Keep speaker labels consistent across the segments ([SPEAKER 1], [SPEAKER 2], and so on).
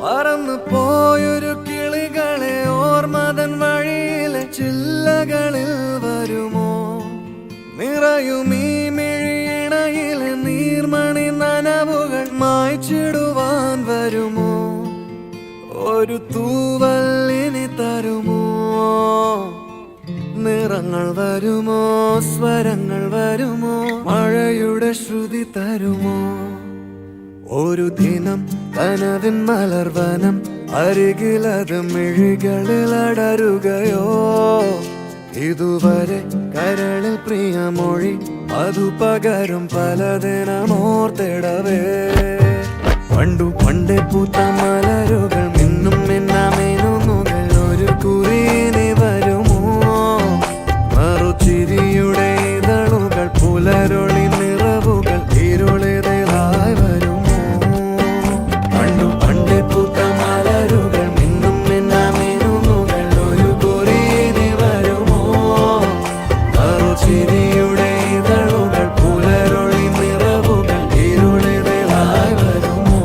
[SPEAKER 1] പറന്നു പോയൊരു കിളികളെ ഓർമ്മതൻ വഴിയിലെ ചില്ലകളിൽ വരുമോ? നിറയും ഈ മിഴിയിണയിലെ നീർമണി നനവുകൾ മായ്ച്ചിടുവാൻ വരുമോ? ഒരു തൂവല്ലിനി തരുമോ? നിറങ്ങൾ വരുമോ? സ്വരങ്ങൾ വരുമോ? മഴയുടെ ശ്രുതി തരുമോ? ഒരു ദിനം കനവിൻ മലർവനം അരികിലത് മിഴികളിൽ അടരുകയോ? ഇതുവരെ കരളിൽ പ്രിയമൊഴി അതു പകരും പലതിനമോർത്തിടവേ. പണ്ടു പണ്ടേ പൂത്ത മലരുകൾ മിന്നും മിന്നാമേനുന്നുകൾ ഒരു കുറിയിനി വരുമോ? മറുചിരിയുടെ ഇതളുകൾ പുലരൊളി നിറവുകൾ ഇരുളിതലായി വരുമോ? പണ്ടു പണ്ടേ പൂത്ത മലരുകൾ മിന്നും മിന്നാമേനുന്നുകൾ ഒരു കുറിയിനി വരുമോ? മറുചിരിയുടെ ഇതളുകൾ പുലരൊളി നിറവുകൾ ഇരുളിതലായി വരുമോ?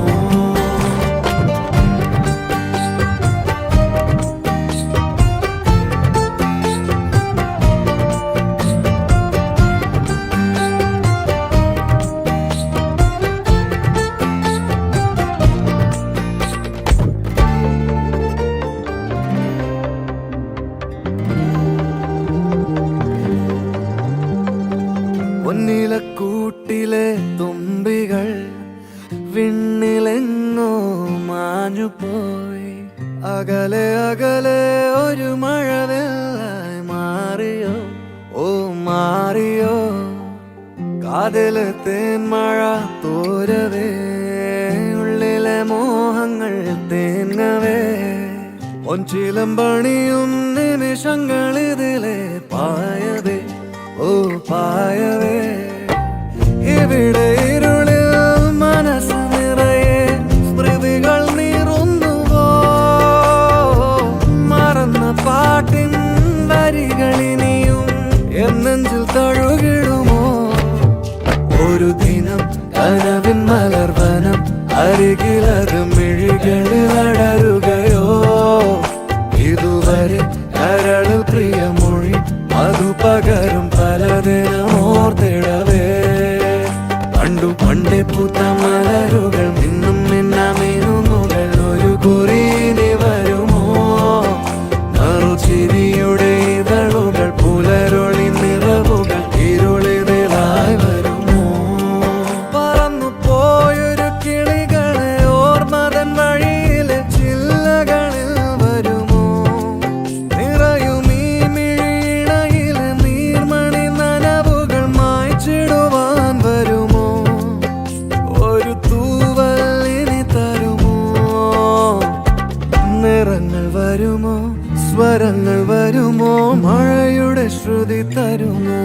[SPEAKER 1] പൊന്നിലക്കൂട്ടിലെ തുമ്പികൾ വിണ്ണിലെങ്ങോ മാഞ്ഞുപോയി. അകലെ അകലെ ഒരു മഴവെള്ളായി മാറിയോ? ഓ മാറിയോ? കാതിലെ തേന്മഴ തോരവേ, ഉള്ളിലെ മോഹങ്ങൾ തേങ്ങവേ. ഒഞ്ചിലം പണിയും നിമിഷങ്ങളിതിലെ പായവേ, ഓ പായവേ. ഇവിടെ ഇരുളിൽ മനസ്സ് നിറയെ സ്മൃതികൾ നീറുന്നുവോ? മറന്ന പാട്ടിൻ വരികളിനിയും എന്നെഞ്ചിൽ തഴുകിടുമോ? ഒരു ദിനം കനവിൻ മലർവനം അരികിലത് മിഴികളിൽ അടരുകയോ? ഇതുവരെ കരളിൽ പ്രിയമൊഴി അതു പകരും പലതിനമോർത്തിടവേ. പണ്ടു പണ്ടേ പൂത്ത മലരുകൾ മിന്നും മിന്നാമേനുന്നുകൾ ഒരു കുറിയിനി വരുമോ? മറുചിരിയുടെ ഇതളുകൾ പുലരൊളി നിറവുകൾ ഇരുളിതലായി വരുമോ? പറന്നു പോയൊരു കിളികളെ ഓർമ്മതൻ വഴിയിലെ ചില്ലകളിൽ വരുമോ? നിറയും ഈ മിഴിയിണയിലെ നീർമണി നനവുകൾ മായ്ച്ചിടുവാൻ വരുമോ? ഒരു തൂവല്ലിനി തരുമോ? നിറങ്ങൾ വരുമോ? സ്വരങ്ങൾ വരുമോ? മഴയുടെ ശ്രുതി തരുമോ?